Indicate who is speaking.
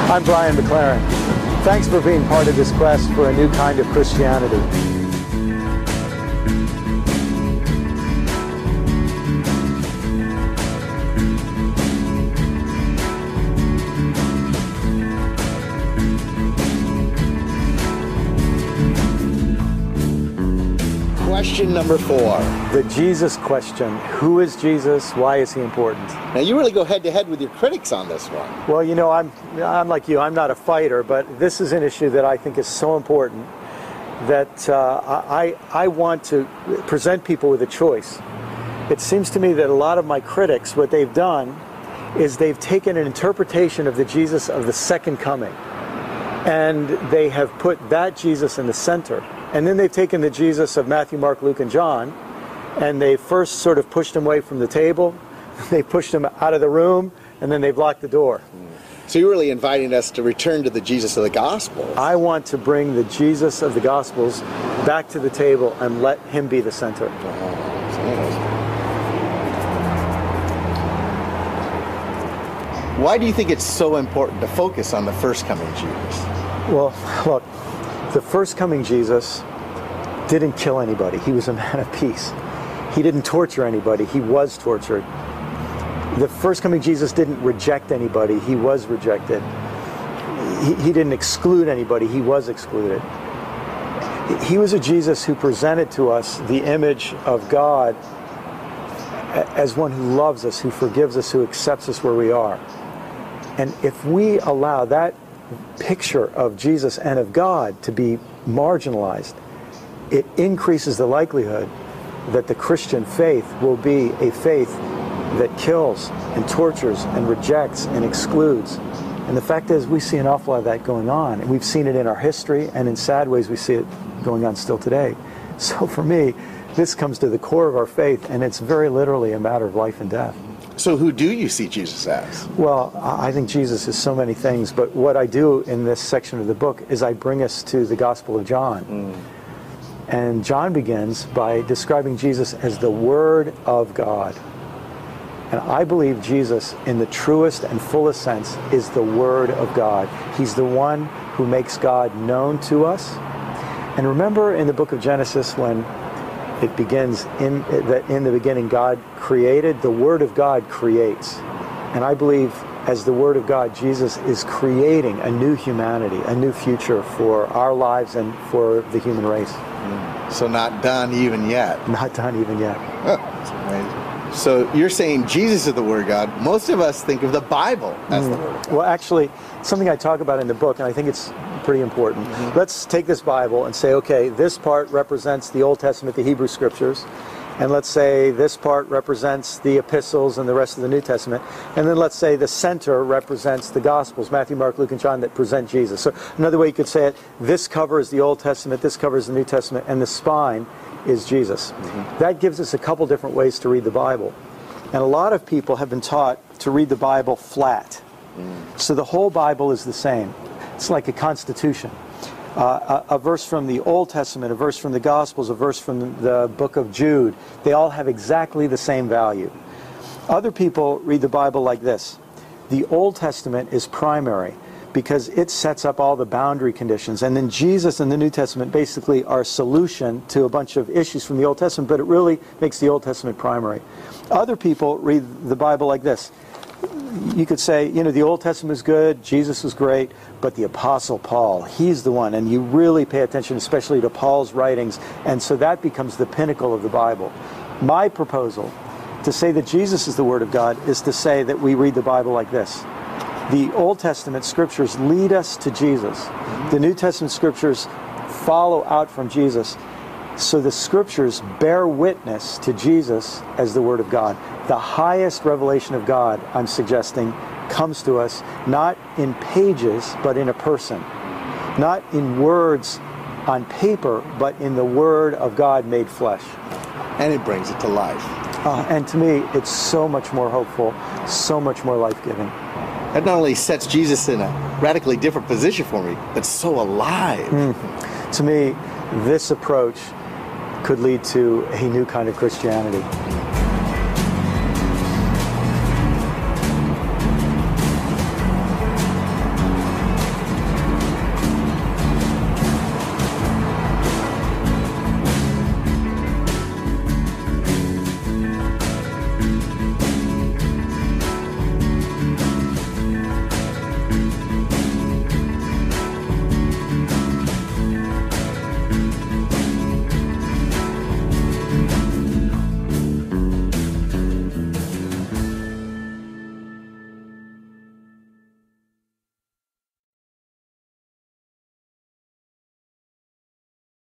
Speaker 1: I'm Brian McLaren. Thanks for being part of this quest for a new kind of Christianity.
Speaker 2: Question number 4.
Speaker 1: The Jesus question. Who is Jesus? Why is he important?
Speaker 2: Now you really go head to head with your critics on this one.
Speaker 1: Well, you know, I'm like you. I'm not a fighter, but this is an issue that I think is so important that I want to present people with a choice. It seems to me that a lot of my critics, what they've done is they've taken an interpretation of the Jesus of the second coming, and they have put that Jesus in the center. And then they've taken the Jesus of Matthew, Mark, Luke, and John, and they first sort of pushed him away from the table, they pushed him out of the room, and then they've locked the door.
Speaker 2: So you're really inviting us to return to the Jesus of the Gospels.
Speaker 1: I want to bring the Jesus of the Gospels back to the table and let him be the center.
Speaker 2: Why do you think it's so important to focus on the first coming Jesus?
Speaker 1: Well, look, the first coming Jesus didn't kill anybody. He was a man of peace. He didn't torture anybody. He was tortured. The first coming Jesus didn't reject anybody. He was rejected. He didn't exclude anybody. He was excluded. He was a Jesus who presented to us the image of God as one who loves us, who forgives us, who accepts us where we are. And if we allow that picture of Jesus and of God to be marginalized, it increases the likelihood that the Christian faith will be a faith that kills and tortures and rejects and excludes. And the fact is, we see an awful lot of that going on. And we've seen it in our history, and in sad ways we see it going on still today. So for me, this comes to the core of our faith, and it's very literally a matter of life and death.
Speaker 2: So who do you see Jesus as?
Speaker 1: Well, I think Jesus is so many things, but what I do in this section of the book is I bring us to the Gospel of John. And John begins by describing Jesus as the Word of God. And I believe Jesus, in the truest and fullest sense, is the Word of God. He's the one who makes God known to us. And remember in the book of Genesis when it begins in the beginning God created, the Word of God creates. And I believe as the Word of God, Jesus is creating a new humanity, a new future for our lives and for the human race.
Speaker 2: So not done even yet.
Speaker 1: Not done even yet.
Speaker 2: That's amazing. So you're saying Jesus is the Word of God. Most of us think of the Bible as the Word of God.
Speaker 1: Well, actually, something I talk about in the book, and I think it's pretty important. Let's take this Bible and say, okay, this part represents the Old Testament, the Hebrew Scriptures, and let's say this part represents the epistles and the rest of the New Testament, and then let's say the center represents the Gospels, Matthew, Mark, Luke, and John, that present Jesus. So another way you could say it, this covers the Old Testament, this covers the New Testament, and the spine is Jesus. That gives us a couple different ways to read the Bible. And a lot of people have been taught to read the Bible flat. So the whole Bible is the same. It's like a constitution. A verse from the Old Testament, a verse from the Gospels, a verse from the book of Jude, they all have exactly the same value. Other people read the Bible like this. The Old Testament is primary because it sets up all the boundary conditions, and then Jesus and the New Testament basically are a solution to a bunch of issues from the Old Testament, but it really makes the Old Testament primary. Other people read the Bible like this. You could say, you know, the Old Testament is good, Jesus was great, but the Apostle Paul, he's the one, and you really pay attention especially to Paul's writings, and so that becomes the pinnacle of the Bible. My proposal to say that Jesus is the Word of God is to say that we read the Bible like this. The Old Testament Scriptures lead us to Jesus. The New Testament Scriptures follow out from Jesus. So the Scriptures bear witness to Jesus as the Word of God. The highest revelation of God, I'm suggesting, comes to us not in pages, but in a person. Not in words on paper, but in the Word of God made flesh.
Speaker 2: And it brings it to life.
Speaker 1: And to me, it's so much more hopeful, so much more life-giving.
Speaker 2: That not only sets Jesus in a radically different position for me, but so alive.
Speaker 1: To me, this approach could lead to a new kind of Christianity.